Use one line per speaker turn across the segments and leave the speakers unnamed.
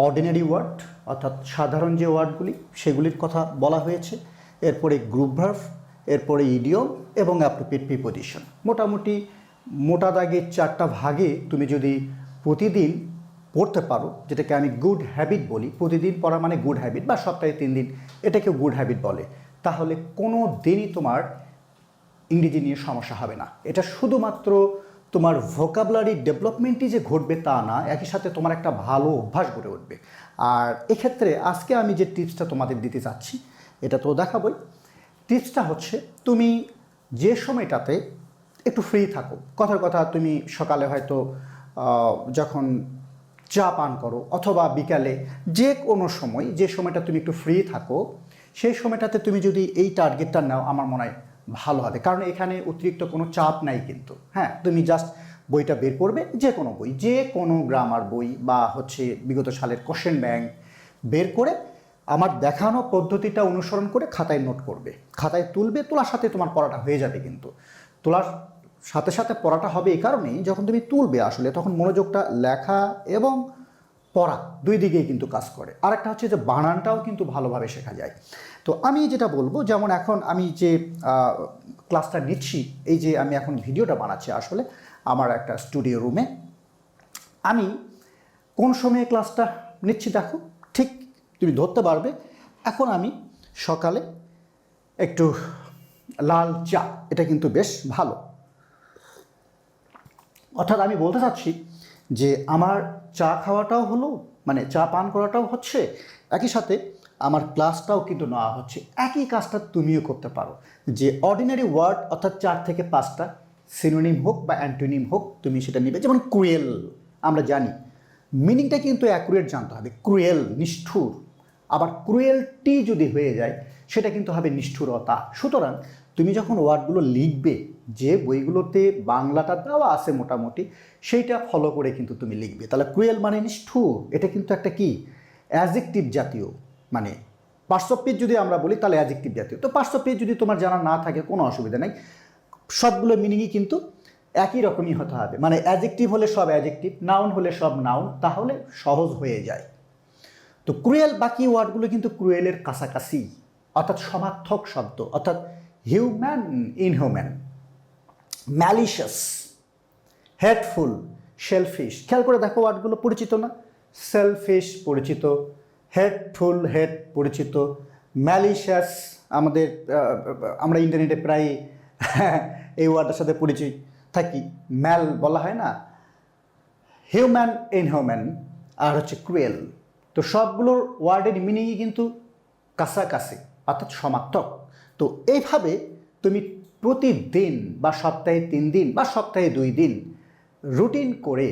Ordinary word অর্থাৎ সাধারণ যে ওয়ার্ডগুলি সেগুলির কথা বলা হয়েছে, এরপরে গ্রুপ ভার্ব, এরপরে ইডিয়ম এবং অ্যাপ্রোপ্রিয়েট প্রিপোজিশন। মোটামুটি মোটা দাগে 4টা ভাগে তুমি যদি প্রতিদিন পড়তে পারো, যেটাকে আমি গুড হ্যাবিট বলি, প্রতিদিন পড়া মানে গুড হ্যাবিট, বা সপ্তাহে 3 দিন এটাকে গুড হ্যাবিট বলে, তাহলে কোনো দিনই তোমার ইংরেজি নিয়ে সমস্যা হবে না। এটা শুধুমাত্র তোমার ভোকাবুলারি ডেভেলপমেন্টই যে ঘটবে তা না, একই সাথে তোমার একটা ভালো অভ্যাস গড়ে উঠবে। আর এক্ষেত্রে আজকে আমি যে টিপসটা তোমাদের দিতে চাচ্ছি এটা তো দেখাবই। টিপসটা হচ্ছে, তুমি যে সময়টাতে একটু ফ্রি থাকো, কথার কথা তুমি সকালে হয়তো যখন চা পান করো অথবা বিকালে যে কোনো সময়, যে সময়টা তুমি একটু ফ্রি থাকো, সেই সময়টাতে তুমি যদি এই টার্গেটটা নাও আমার মনে হয় ভালো হবে। কারণ এখানে অতিরিক্ত কোনো চাপ নাই কিন্তু। হ্যাঁ, তুমি জাস্ট বইটা বের করবে, যে কোনো বই, যে কোনো গ্রামার বই বা হচ্ছে বিগত সালের কোশ্চেন ব্যাংক বের করে আমার দেখানো পদ্ধতিটা অনুসরণ করে খাতায় নোট করবে, খাতায় তুলবে, তোলার সাথে তোমার পড়াটা হয়ে যাবে। কিন্তু তোলার সাথে সাথে পড়াটা হবে এই কারণেই, যখন তুমি তুলবে আসলে তখন মনোযোগটা লেখা এবং পড়া দুই দিকেই কিন্তু কাজ করে। আরেকটা হচ্ছে যে বানানটাও কিন্তু ভালোভাবে শেখা যায়। তো আমি যেটা বলবো, যেমন এখন আমি যে ক্লাসটা নিচ্ছি, এই যে আমি এখন ভিডিওটা বানাচ্ছি আসলে আমার একটা স্টুডিও রুমে, আমি কোন সময়ে ক্লাসটা নিচ্ছি দেখো, ঠিক তুমি ধরতে পারবে। এখন আমি সকালে একটু লাল চা, এটা কিন্তু বেশ ভালো। অর্থাৎ আমি বলতে চাচ্ছি যে আমার চা খাওয়াটাও হলো, মানে চা পান করাটাও হচ্ছে, একই সাথে আমার ক্লাসটাও কিন্তু নেওয়া হচ্ছে। একই কাজটা তুমিও করতে পারো, যে অর্ডিনারি ওয়ার্ড অর্থাৎ 4 থেকে 5টা সিনোনিম হোক বা অ্যান্টোনিম হোক, তুমি সেটা নিবে। যেমন ক্রুয়েল, আমরা জানি মিনিংটা কিন্তু অ্যাকুরেট জানতে হবে। ক্রুয়েল নিষ্ঠুর, আবার ক্রুয়েলটি যদি হয়ে যায় সেটা কিন্তু হবে নিষ্ঠুরতা। সুতরাং তুমি যখন ওয়ার্ডগুলো লিখবে, যে বইগুলোতে বাংলাটা দেওয়া আছে মোটামুটি সেইটা ফলো করে কিন্তু তুমি লিখবে। তাহলে ক্রুয়েল মানে নিষ্ঠুর, এটা কিন্তু একটা কি অ্যাডজেক্টিভ জাতীয়, মানে পার্টস অফ স্পিচ যদি আমরা বলি তাহলে অ্যাডজেক্টিভ জাতীয়। তো পার্টস অফ স্পিচ যদি তোমার জানা না থাকে কোনো অসুবিধা নেই, সবগুলো মিনিংই কিন্তু একই রকমই হতে হবে। মানে অ্যাডজেক্টিভ হলে সব অ্যাডজেক্টিভ, নাউন হলে সব নাউন, তাহলে সহজ হয়ে যায়। তো ক্রুয়েল, বাকি ওয়ার্ডগুলো কিন্তু ক্রুয়েলের কাছাকাছি, অর্থাৎ সমার্থক শব্দ, অর্থাৎ হিউম্যান, ইনহিউম্যান, ম্যালিশাস, হেটফুল, শেলফিশ। খেয়াল করে দেখো ওয়ার্ডগুলো পরিচিত না? সেলফিশ পরিচিত, হেটফুল, হেট পরিচিত, ম্যালিশাস আমাদের আমরা ইন্টারনেটে প্রায় এই ওয়ার্ডের সাথে পরিচিত থাকি, ম্যাল বলা হয় না, হিউম্যান, ইনহিউম্যান, আর হচ্ছে ক্রুয়েল। তো সবগুলোর ওয়ার্ডের মিনিংই কিন্তু কাছাকাছি, অর্থাৎ সমার্থক। তো এইভাবে তুমি প্রতিদিন বা সপ্তাহে 3 দিন বা সপ্তাহে 2 দিন রুটিন করে,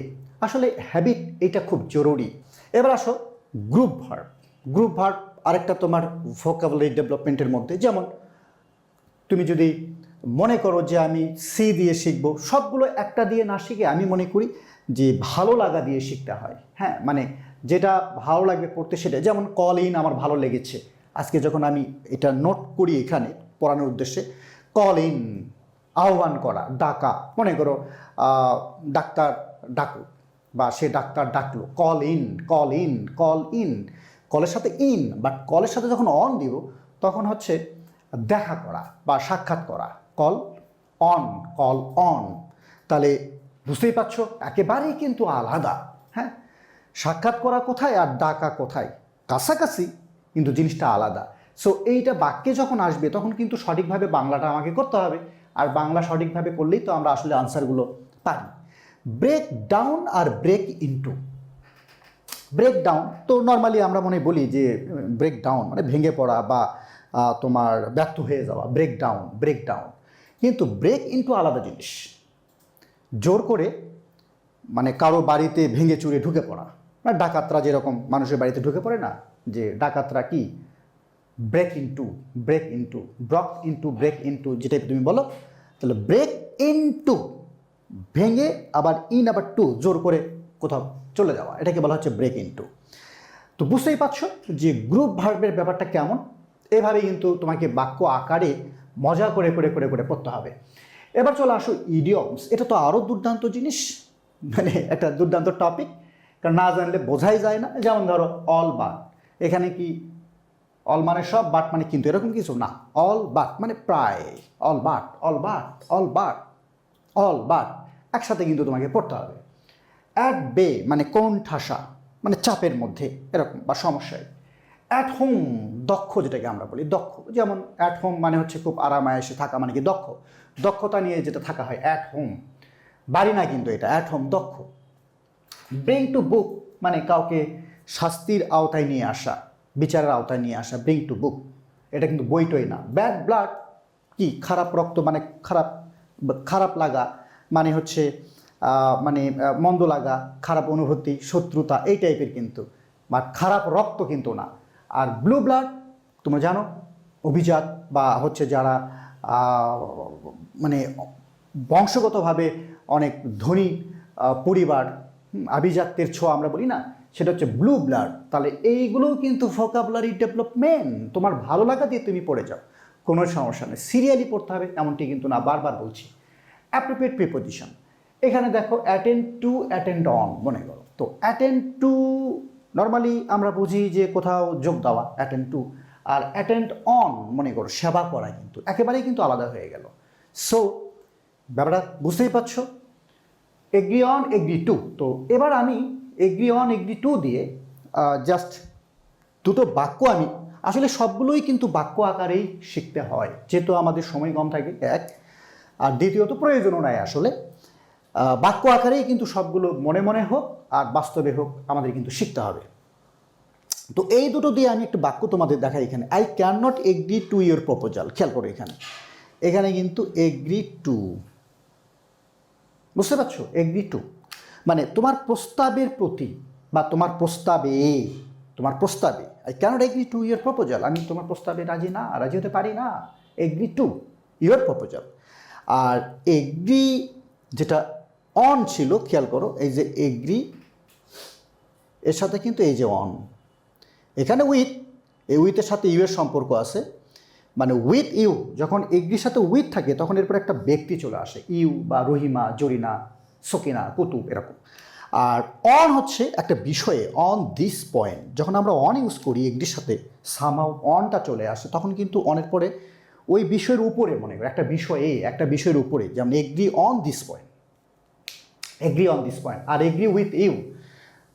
আসলে হ্যাবিট এটা খুব জরুরি। এবার আসো গ্রুপ ভার্ব। গ্রুপ ভার্ব আরেকটা তোমার ভোকাবুলারি ডেভেলপমেন্টের মধ্যে। যেমন তুমি যদি মনে করো যে আমি সি দিয়ে শিখবো, সবগুলো একটা দিয়ে না শিখে আমি মনে করি যে ভালো লাগা দিয়ে শিখতে হয়। হ্যাঁ, মানে যেটা ভালো লাগবে পড়তে সেটা। যেমন কল ইন আমার ভালো লেগেছে, আজকে যখন আমি এটা নোট করি এখানে পড়ানোর উদ্দেশ্যে, কল ইন আহ্বান করা, ডাকা। মনে করো ডাক্তার ডাকো বা সে ডাক্তার ডাকলো, call in, call in, call in. কলের সাথে ইন, বাট কলের সাথে যখন অন দিব তখন হচ্ছে দেখা করা বা সাক্ষাৎ করা, কল অন, কল অন। তাহলে বুঝতেই পারছো একেবারেই কিন্তু আলাদা। হ্যাঁ, সাক্ষাৎ করা কোথায় আর ডাকা কোথায়, কাছাকাছি কিন্তু জিনিসটা আলাদা। সো এইটা বাক্যে যখন আসবে তখন কিন্তু সঠিকভাবে বাংলাটা আমাকে করতে হবে, আর বাংলা সঠিকভাবে করলেই তো আমরা আসলে আনসারগুলো পারি। ব্রেক ডাউন আর ব্রেক ইনটু। ব্রেক ডাউন তো নর্মালি আমরা মনে বলি যে ব্রেক ডাউন মানে ভেঙে পড়া বা তোমার ব্যর্থ হয়ে যাওয়া, ব্রেক ডাউন, ব্রেক ডাউন। কিন্তু ব্রেক ইনটু আলাদা জিনিস। জোর করে মানে কারো বাড়িতে ভেঙে চুরে ঢুকে পড়া, মানে ডাকাতরা যেরকম মানুষের বাড়িতে ঢুকে পড়ে না, যে ডাকাতরা কি break into, break into, broke into, break into, যেটা তুমি বলো। তাহলে ব্রেক ইনটু ভেঙে, আবার ইন, আবার টু, জোর করে কোথাও চলে যাওয়া, এটাকে বলা হচ্ছে ব্রেক ইনটু। তো বুঝতেই পারছো যে গ্রুপ ভার্বের ব্যাপারটা কেমন। এভাবে কিন্তু তোমাকে বাক্য আকারে মজা করে করে করে করে পড়তে হবে। এবার চলে আসো ইডিয়মস। এটা তো আরও দুর্দান্ত জিনিস, মানে একটা দুর্দান্ত টপিক। কারণ না জানলে বোঝাই যায় না। যেমন ধরো অল বাট, এখানে কি অল মানে সব, বাট মানে কিন্তু, এরকম কিছু না। অল বাট মানে প্রায়, all but, all but, all but, all but একসাথে কিন্তু তোমাকে পড়তে হবে। অ্যাট বে মানে কোণঠাসা, মানে চাপের মধ্যে এরকম বা সমস্যায়। অ্যাট হোম দক্ষ, যেটাকে আমরা বলি দক্ষ, যেমন অ্যাট হোম মানে হচ্ছে খুব আরামায়েশে থাকা, মানে কি দক্ষ, দক্ষতা নিয়ে যেটা থাকা হয় অ্যাট হোম, বাড়ি না কিন্তু এটা, অ্যাট হোম দক্ষ। ব্রিং টু বুক মানে কাউকে শাস্তির আওতায় নিয়ে আসা, বিচারের আওতায় নিয়ে আসা, ব্রিং টু বুক, এটা কিন্তু বইটই না। ব্যাড ব্লাড কি খারাপ রক্ত, মানে খারাপ, খারাপ লাগা মানে হচ্ছে মানে মন্দ লাগা, খারাপ অনুভূতি, শত্রুতা, এই টাইপের কিন্তু, বা খারাপ রক্ত কিন্তু না। আর ব্লু ব্লাড তোমরা জানো, অভিজাত বা হচ্ছে যারা মানে বংশগতভাবে অনেক ধনী পরিবার, আভিজাত্যের ছোঁয়া আমরা বলি না, সেটা হচ্ছে ব্লু ব্লাড। তাহলে এইগুলোও কিন্তু ভোকাবুলারি ডেভেলপমেন্ট, তোমার ভালো লাগা দিয়ে তুমি পড়ে যাও, কোনো সমস্যা নেই। সিরিয়ালি পড়তে হবে এমনটি কিন্তু না, বারবার বলছি। অ্যাপ্রোপ্রিয়েট প্রিপোজিশন, এখানে দেখো অ্যাটেন্ড টু, অ্যাটেন্ড অন মনে করো। তো অ্যাটেন্ড টু নর্মালি আমরা বুঝি যে কোথাও যোগ দেওয়া, অ্যাটেন্ড টু, আর অ্যাটেন্ড অন মনে করো সেবা করা, কিন্তু একেবারেই কিন্তু আলাদা হয়ে গেল। সো ব্যাপারটা বুঝতেই পারছো, এগ্রি অন, এগ্রি টু। তো এবার আমি এগ্রি অন, এগ্রি টু দিয়ে জাস্ট দুটো বাক্য, আমি আসলে সবগুলোই কিন্তু বাক্য আকারেই শিখতে হয়, যেহেতু আমাদের সময় কম থাকে এক, আর দ্বিতীয়ত প্রয়োজনও নাই আসলে। বাক্য আকারেই কিন্তু সবগুলো মনে মনে হোক আর বাস্তবে হোক আমাদের কিন্তু শিখতে হবে। তো এই দুটো দিয়ে আমি একটু বাক্য তোমাদের দেখাই এখানে। I can not agree to your proposal, খেয়াল করো এখানে, এখানে কিন্তু এগ্রি টু, বুঝতে পারছো, এগ্রি টু মানে তোমার প্রস্তাবের প্রতি বা তোমার প্রস্তাবে, তোমার প্রস্তাবে, I cannot agree to your proposal, আমি তোমার প্রস্তাবে রাজি না, রাজি হতে পারি না, এগ্রি টু ইউর প্রপোজাল। আর এগ্রি যেটা অন ছিল, খেয়াল করো এই যে এগ্রি, এর সাথে কিন্তু এই যে অন, এখানে উইথ, এই উইথের সাথে ইউ এর সম্পর্ক আছে, মানে উইথ ইউ, যখন এগ্রির সাথে উইথ থাকে তখন এরপর একটা ব্যক্তি চলে আসে, ইউ বা রহিমা, জরিনা, সকিনা, কুতুব এরকম। আর অন হচ্ছে একটা বিষয়ে, অন দিস পয়েন্ট, যখন আমরা অন ইউজ করি এগ্রির সাথে, সামহাউ অনটা চলে আসে, তখন কিন্তু অনের পরে ওই বিষয়ের উপরে, মনে করো একটা বিষয়ে, একটা বিষয়ের উপরে, যেমন agree on this point, agree on this point, আর এগ্রি উইথ ইউ।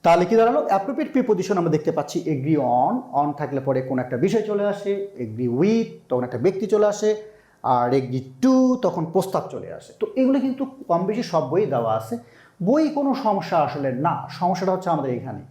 তাহলে কি দাঁড়ালো, অ্যাপ্রোপ্রিয়েট প্রিপোজিশন আমরা দেখতে পাচ্ছি এগ্রি অন, অন থাকলে পরে কোনো একটা বিষয় চলে আসে, এগ্রি উইথ তখন একটা ব্যক্তি চলে আসে, আর এগ্রি টু তখন প্রস্তাব চলে আসে। তো এগুলো কিন্তু কম বেশি সব বই দেওয়া আছে, বই কোনো সমস্যা আসলে না, সমস্যাটা হচ্ছে আমাদের এখানে